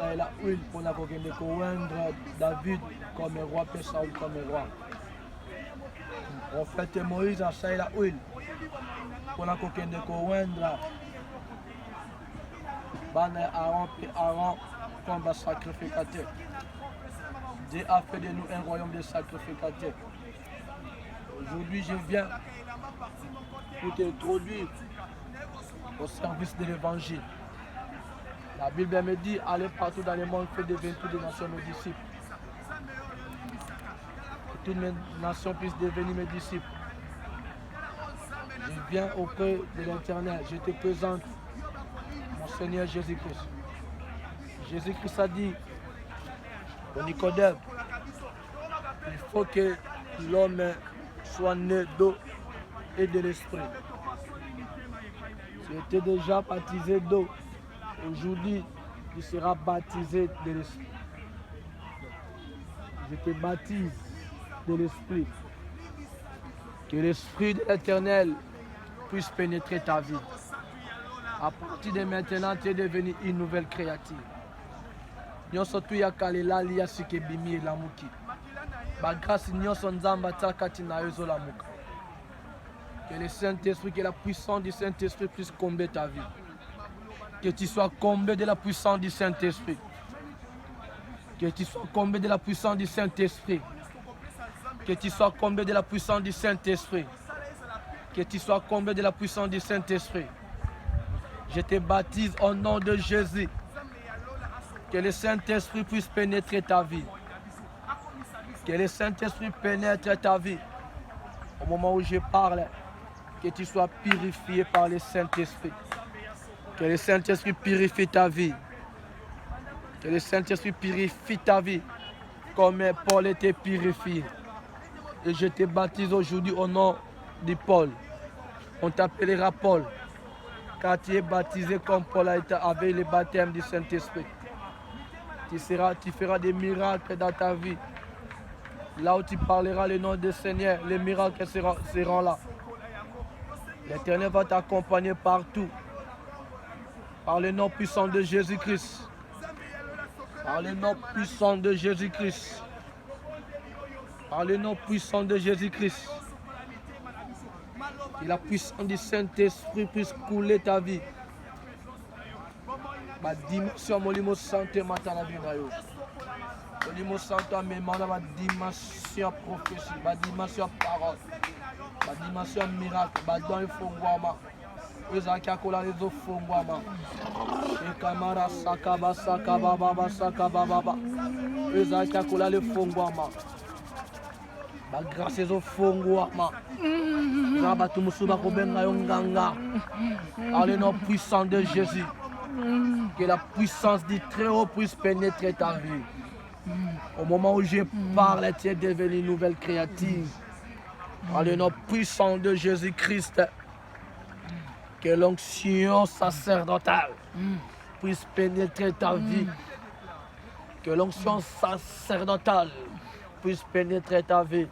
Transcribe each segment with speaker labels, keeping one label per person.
Speaker 1: à la huile pour la de David comme roi, puis Saul comme roi. Prophète Moïse a la huile pour la Aaron comme sacrificateur. Dieu a fait de nous un royaume de sacrificateurs. Aujourd'hui, je viens pour t'introduire au service de l'évangile. La Bible me dit, allez partout dans le monde, faites devenir toutes les nations mes disciples. Que toutes mes nations puissent devenir mes disciples. Je viens auprès de l'Éternel, je te présente mon Seigneur Jésus-Christ. Jésus-Christ a dit au Nicodème, il faut que l'homme soit né d'eau et de l'esprit. Tu étais déjà baptisé d'eau. Aujourd'hui, tu seras baptisé de l'esprit. Je te baptise de l'esprit. Que l'esprit de l'Éternel puisse pénétrer ta vie. À partir de maintenant, tu es devenu une nouvelle créature. Nyonso tu ya kalela liya sike bimi lamuki. Ba grâce nyonso nzamba takati na yozo lamuka. Que le Saint-Esprit, que la puissance du Saint-Esprit puisse combler ta vie. Que tu sois comblé de la puissance du Saint-Esprit. Que tu sois comblé de la puissance du Saint-Esprit. Que tu sois comblé de la puissance du Saint-Esprit. Que tu sois comblé de la puissance du Saint-Esprit. Je te baptise au nom de Jésus. Que le Saint-Esprit puisse pénétrer ta vie. Que le Saint-Esprit pénètre ta vie. Au moment où je parle, que tu sois purifié par le Saint-Esprit. Que le Saint-Esprit purifie ta vie. Que le Saint-Esprit purifie ta vie comme Paul était purifié. Et je te baptise aujourd'hui au nom de Paul. On t'appellera Paul. Car tu es baptisé comme Paul a été avec le baptême du Saint-Esprit. Tu feras des miracles dans ta vie. Là où tu parleras le nom du Seigneur, les miracles seront là. L'Éternel va t'accompagner partout. Par le nom puissant de Jésus-Christ. Par le nom puissant de Jésus-Christ. Par le nom puissant de Jésus-Christ. Que la puissance du Saint-Esprit puisse couler ta vie. Ma dimension, molimo santé, matana binayo. Molimo santé, mais ma dimension prophétie, ma dimension parole, ma dimension miracle, ma don et fongwama. Ezaka kola lezo fongwama. Ekamara sakaba sakaba baba sakaba baba. Ezaka kola le fongwama. Ma grâce ezo fongwama. Zaba tumusuba kobenga yonganga. Par le nom puissant de Jésus. Que la puissance du Très-Haut puisse pénétrer ta vie. Au moment où je parle, tu es devenu une nouvelle créature. Par le nom puissant de Jésus-Christ, que l'onction sacerdotale puisse pénétrer ta vie. Que l'onction sacerdotale puisse pénétrer ta vie.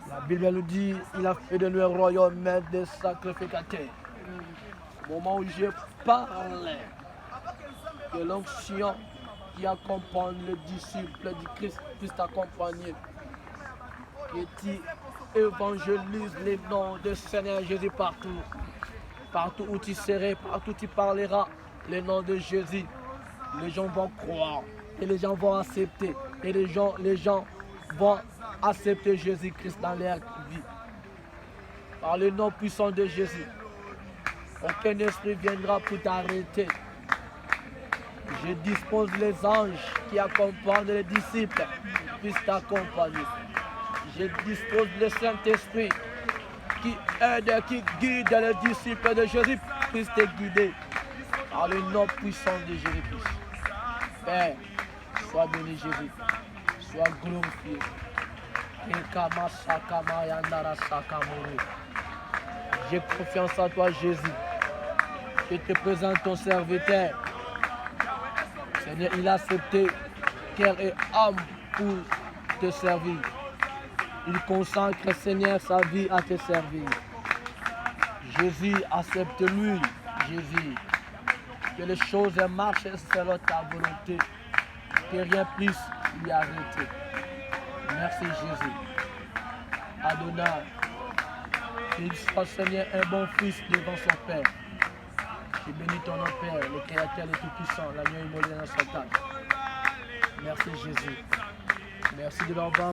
Speaker 1: La Bible nous dit, il a fait de nous un royaume de sacrificateurs. Au moment où je parle, que l'onction qui accompagne le disciple du Christ puisse t'accompagner. Que tu évangélises les noms de Seigneur Jésus partout. Partout où tu seras, partout où tu parleras le nom de Jésus. Les gens vont croire et les gens vont accepter. Et les gens vont accepter Jésus-Christ dans leur vie. Par le nom puissant de Jésus. Aucun esprit viendra pour t'arrêter. Je dispose les anges qui accompagnent les disciples puissent t'accompagner. Je dispose le Saint-Esprit qui aide, qui guide les disciples de Jésus puissent te guider. Par le nom puissant de Jésus-Christ. Père, sois béni Jésus. Sois glorifié. J'ai confiance en toi Jésus. Je te présente ton serviteur. Seigneur, il a accepté cœur et âme pour te servir. Il consacre, Seigneur, sa vie à te servir. Jésus, accepte-lui. Jésus, Que les choses marchent selon ta volonté. Que rien plus lui arrête. Merci Jésus. Adonai. Qu'il soit Seigneur un bon fils devant son Père. Je bénis ton nom Père, le Créateur, le Tout-Puissant, l'agneau immolé dans sa table. Merci Jésus. Merci de l'envoi.